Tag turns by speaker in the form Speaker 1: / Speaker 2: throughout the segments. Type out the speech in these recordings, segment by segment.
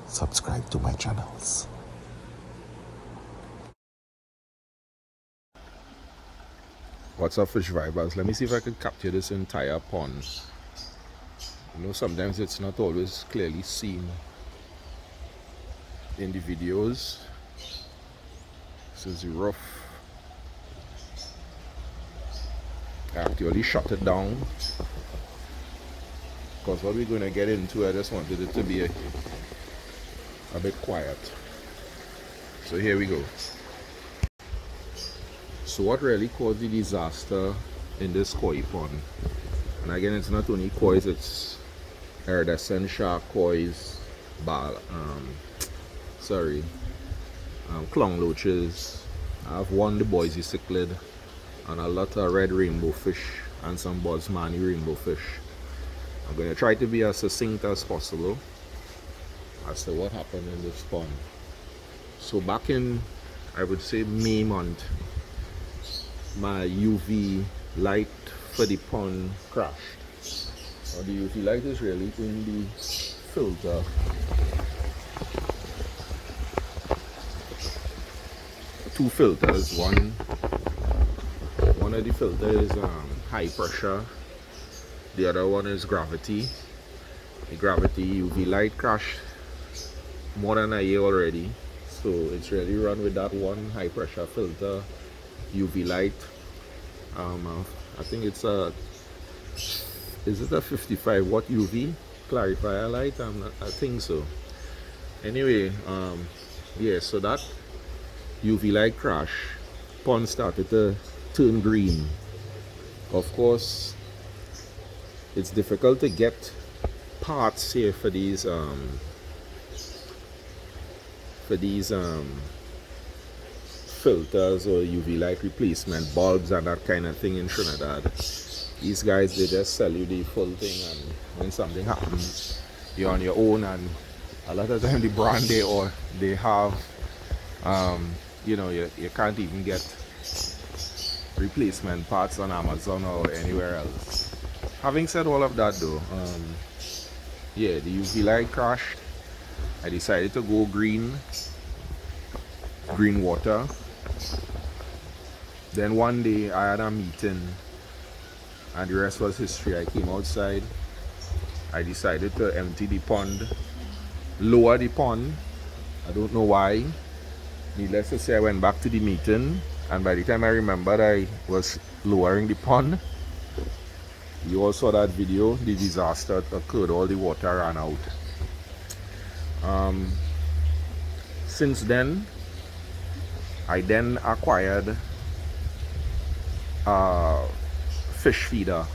Speaker 1: subscribe to my channels.
Speaker 2: What's up, fish vibers? Let me see if I can capture this entire pond. You know, sometimes it's not always clearly seen in the videos. This is rough. I actually shut it down because what we're going to get into, I just wanted it to be a bit quiet. So here we go. So what really caused the disaster in this koi pond, and again, it's not only kois, it's iridescent shark kois, clown loaches. I have one the Boise cichlid and a lot of red rainbow fish and some Botsmani rainbow fish. I'm going to try to be as succinct as possible as to what happened in this pond. So back in, I would say, May month, my UV light for the pond crashed. Now the UV light is really in the filter. Two filters. One of the filters is high pressure. The other one is gravity. The gravity UV light crashed more than a year already. So it's really run with that one high pressure filter UV light. I think it's is it a 55 watt UV clarifier light? I think so. Anyway, yeah, so that UV light crash, pond started to turn green. Of course, it's difficult to get parts here for these filters or UV light replacement bulbs and that kind of thing in Trinidad. These guys, they just sell you the full thing, and when something happens, you're on your own. And a lot of time the brand they have, you know, you can't even get replacement parts on Amazon or anywhere else. Having said all of that though, yeah, the UV light crashed. I decided to go green water. Then one day I had a meeting and the rest was history. I came outside. I decided to empty the pond, lower the pond. I don't know why. Needless to say, I went back to the meeting, and by the time I remembered I was lowering the pond, you all saw that video. The disaster occurred. All the water ran out. Since then, I then acquired a fish feeder.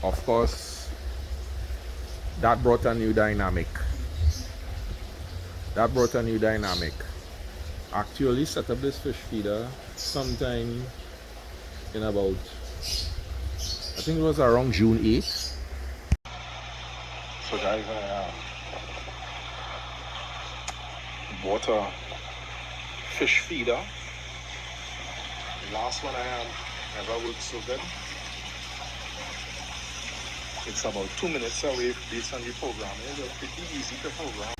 Speaker 2: Of course, that brought a new dynamic. Actually set up this fish feeder sometime in about, I think it was around June 8th. So guys, I bought a fish feeder. The last one I had never worked so good. It's about 2 minutes away based on the program. It's pretty easy to program.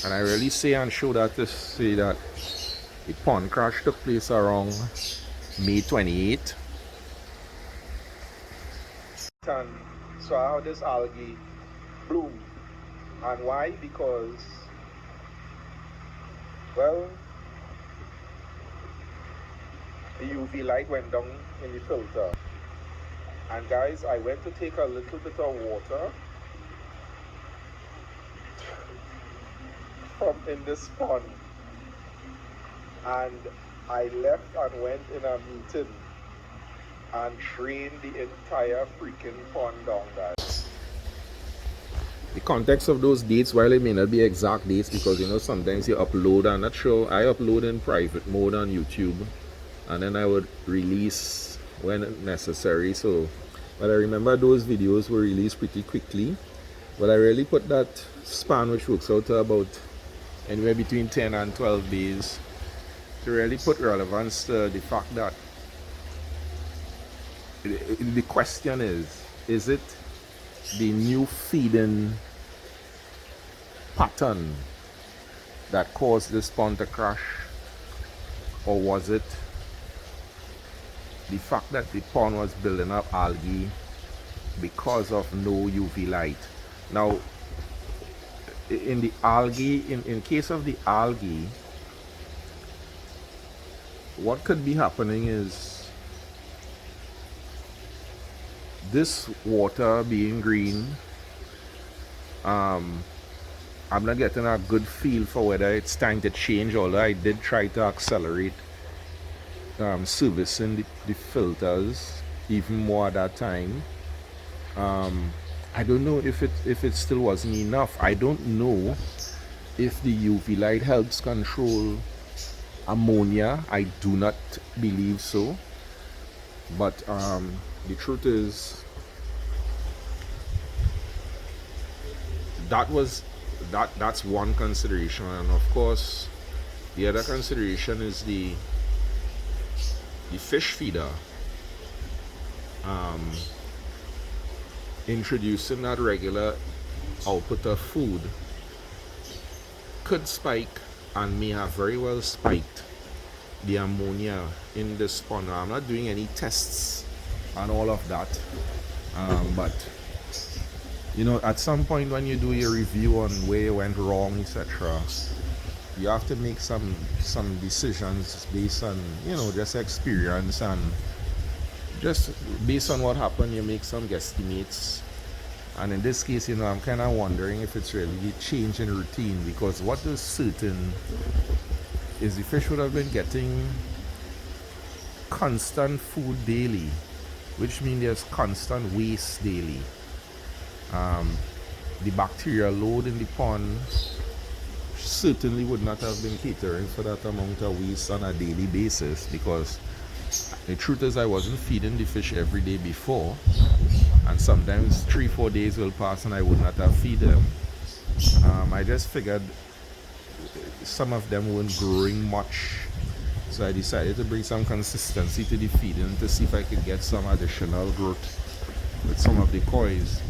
Speaker 2: And I really say and show that to say that the pond crash took place around May 28th. And so how this algae bloomed. And why? Because, well, the UV light went down in the filter. And guys, I went to take a little bit of water from in this pond, and I left and went in a meeting and drained the entire freaking pond down, guys. The context of those dates, while it may not be exact dates, because you know sometimes you upload, I'm not sure, I upload in private mode on YouTube, and then I would release when necessary. So, but I remember those videos were released pretty quickly. But I really put that span, which works out to about anywhere between 10 and 12 days, to really put relevance to the fact that the question is it the new feeding pattern that caused this pond to crash, or was it the fact that the pond was building up algae because of no UV light? Now, in the algae, in case of the algae, what could be happening is this water being green. I'm not getting a good feel for whether it's time to change, although I did try to accelerate servicing the filters even more at that time. I don't know if it still wasn't enough. I don't know if the UV light helps control ammonia. I do not believe so. But the truth is that's one consideration, and of course the other consideration is the fish feeder. Introducing that regular output of food could spike, and may have very well spiked, the ammonia in this pond. I'm not doing any tests and all of that, but you know, at some point when you do your review on where you went wrong, etc., you have to make some decisions based on, you know, just experience, and just based on what happened you make some guesstimates. And in this case, you know, I'm kind of wondering if it's really a change in routine, because what is certain is the fish would have been getting constant food daily, which means there's constant waste daily. The bacterial load in the pond certainly would not have been catering for that amount of waste on a daily basis, because the truth is I wasn't feeding the fish every day before, and sometimes 3-4 days will pass and I would not have feed them. I just figured some of them weren't growing much, so I decided to bring some consistency to the feeding to see if I could get some additional growth with some of the koi's.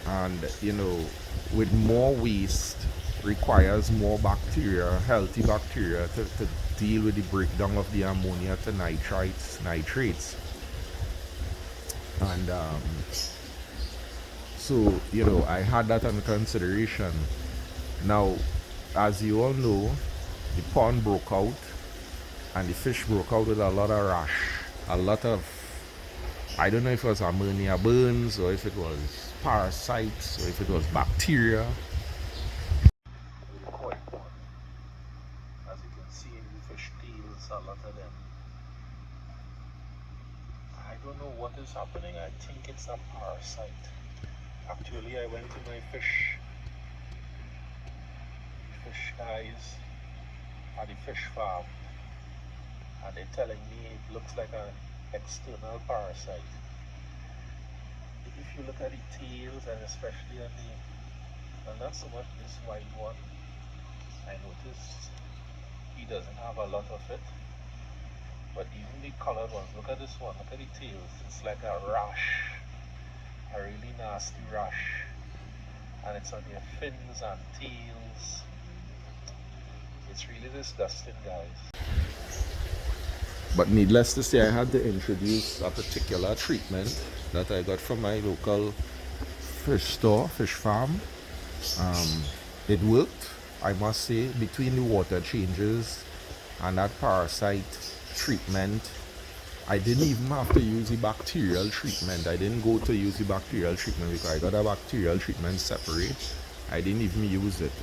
Speaker 2: And you know, with more waste requires more bacteria, healthy bacteria, to deal with the breakdown of the ammonia to nitrates. And so, you know, I had that under consideration. Now, as you all know, the pond broke out, and the fish broke out with a lot of rash, a lot of, I don't know if it was ammonia burns, or if it was parasites, or if it was bacteria. As you can see in the fish tails, a lot of them. I don't know what is happening. I think it's a parasite. Actually, I went to my fish guys at the fish farm, and they're telling me it looks like an external parasite. If you look at the tails, and especially on the, and not so much this white one, I noticed he doesn't have a lot of it, but even the colored ones, look at this one, look at the tails, it's like a rash, a really nasty rash, and it's on their fins and tails. It's really disgusting, guys. But needless to say, I had to introduce a particular treatment that I got from my local fish store, fish farm. It worked, I must say. Between the water changes and that parasite treatment, I didn't even have to use the bacterial treatment. I didn't go to use the bacterial treatment because I got a bacterial treatment separate. I didn't even use it.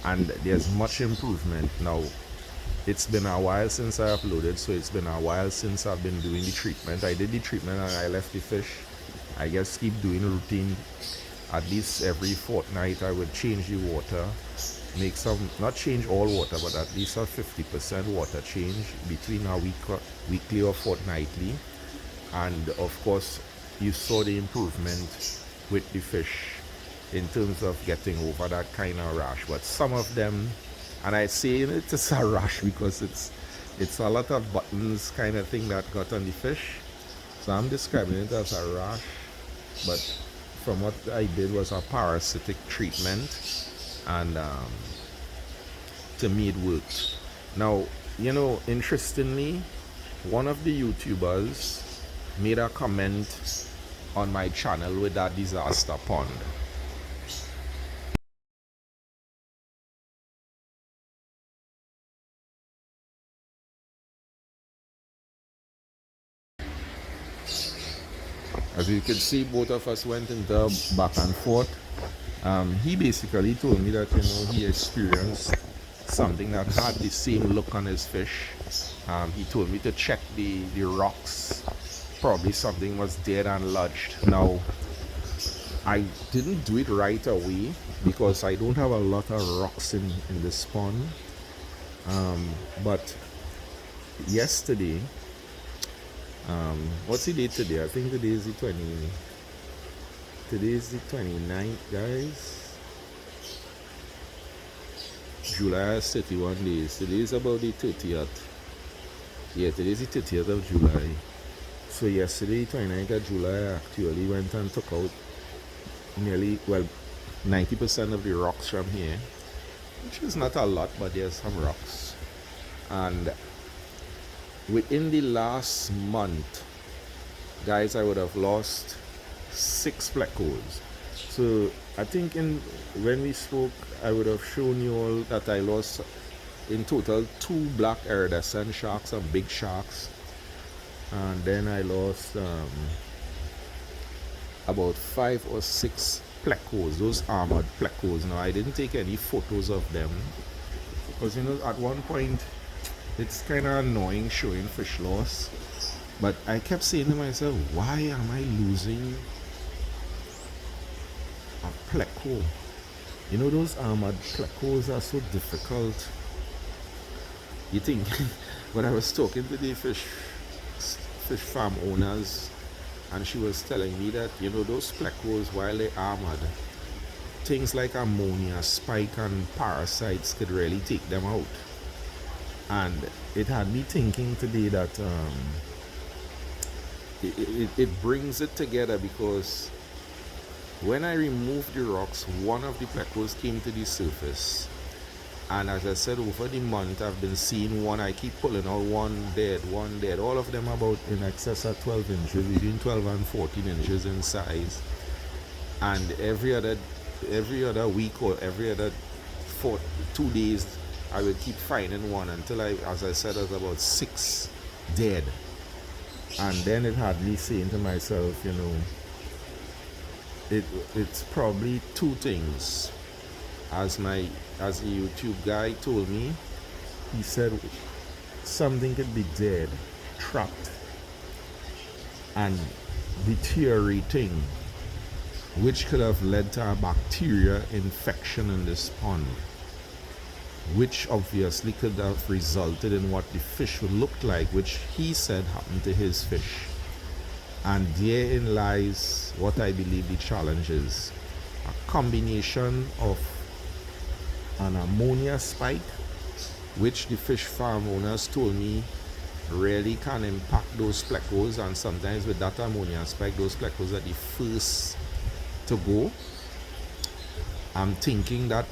Speaker 2: And there's much improvement now. It's been a while since I uploaded, so it's been a while since I've been doing the treatment. I did the treatment and I left the fish. I just keep doing routine. At least every fortnight I would change the water, make some, not change all water, but at least a 50% water change between a weekly or fortnightly. And of course, you saw the improvement with the fish in terms of getting over that kind of rash. But some of them, and I say it's a rash because it's a lot of buttons kind of thing that got on the fish. So I'm describing it as a rash, but from what I did was a parasitic treatment, and to me it worked. Now, interestingly, one of the YouTubers made a comment on my channel with that disaster pond. As you can see, both of us went into back and forth. He basically told me that he experienced something that had the same look on his fish. He told me to check the rocks. Probably something was dead and lodged. Now, I didn't do it right away because I don't have a lot of rocks in this pond. But yesterday, what's the date today? I think today is the 29th, guys. July has 31 days. Today is about the 30th. Yeah, today is the 30th of July. So yesterday, 29th of July, I actually went and took out nearly, 90% of the rocks from here, which is not a lot, but there's some rocks. And within the last month, guys, I would have lost 6 plecos. So I think when we spoke, I would have shown you all that I lost in total 2 black iridescent sharks, some big sharks, and then I lost about 5 or 6 plecos, those armored plecos. Now, I didn't take any photos of them because at one point it's kind of annoying showing fish loss, but I kept saying to myself, why am I losing a pleco? Those armored plecos are so difficult. You think when I was talking to the fish farm owners, and she was telling me that those plecos, while they're armored, things like ammonia, spike, and parasites could really take them out. And it had me thinking today that it brings it together, because when I removed the rocks, one of the plecos came to the surface. And as I said, over the month, I've been seeing one. I keep pulling out one dead. All of them about in excess of 12 inches, between 12 and 14 inches in size. And every other week or every other 2 days, I would keep finding one until as I said, I was about 6 dead. And then it had me saying to myself, it's probably 2 things. As the YouTube guy told me, he said something could be dead, trapped, and deteriorating, which could have led to a bacteria infection in this pond, which obviously could have resulted in what the fish would look like, which he said happened to his fish. And therein lies what I believe the challenge is: a combination of an ammonia spike, which the fish farm owners told me really can impact those plecos, and sometimes with that ammonia spike, those plecos are the first to go. I'm thinking that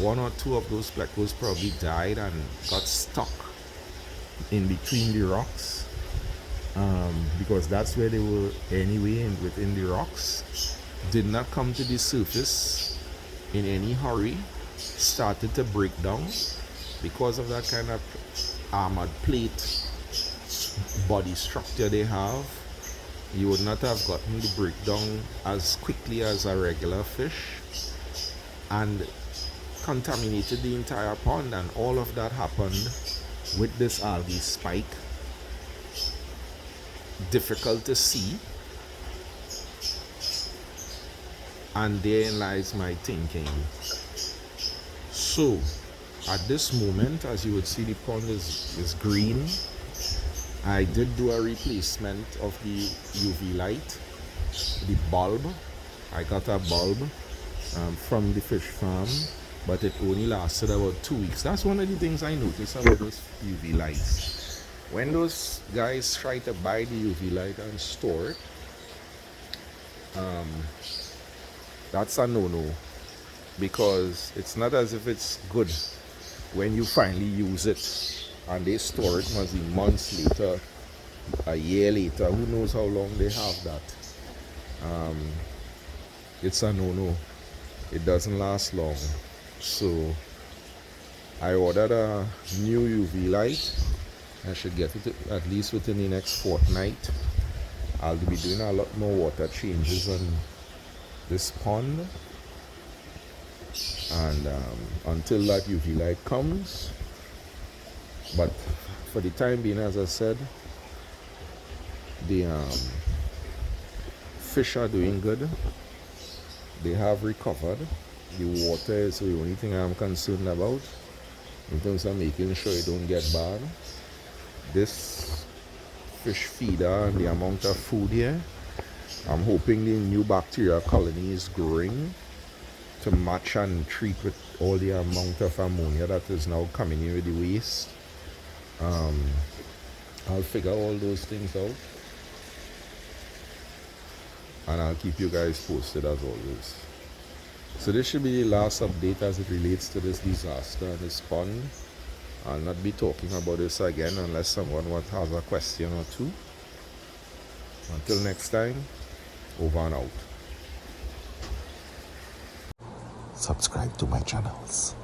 Speaker 2: 1 or 2 of those plecos probably died and got stuck in between the rocks, because that's where they were anyway, and within the rocks. Did not come to the surface in any hurry, started to break down because of that kind of armored plate body structure they have. You would not have gotten the breakdown as quickly as a regular fish, and contaminated the entire pond. And all of that happened with this algae spike. Difficult to see, and therein lies my thinking. So at this moment, as you would see, the pond is green. I did do a replacement of the UV light, the bulb. I got a bulb from the fish farm, but it only lasted about 2 weeks. That's one of the things I noticed about those UV lights. When those guys try to buy the UV light and store it, that's a no-no, because it's not as if it's good when you finally use it and they store it must be months later, a year later, who knows how long they have that. It's a no-no. It doesn't last long. So I ordered a new UV light. I should get it at least within the next fortnight. I'll be doing a lot more water changes on this pond, and until that UV light comes. But for the time being, as I said, the fish are doing good. They have recovered. The water is the only thing I'm concerned about in terms of making sure it don't get bad. This fish feeder and the amount of food here, I'm hoping the new bacteria colony is growing to match and treat with all the amount of ammonia that is now coming in with the waste. I'll figure all those things out, and I'll keep you guys posted as always. So this should be the last update as it relates to this disaster and this pond. I'll not be talking about this again unless someone has a question or two. Until next time, over and out.
Speaker 1: Subscribe to my channels.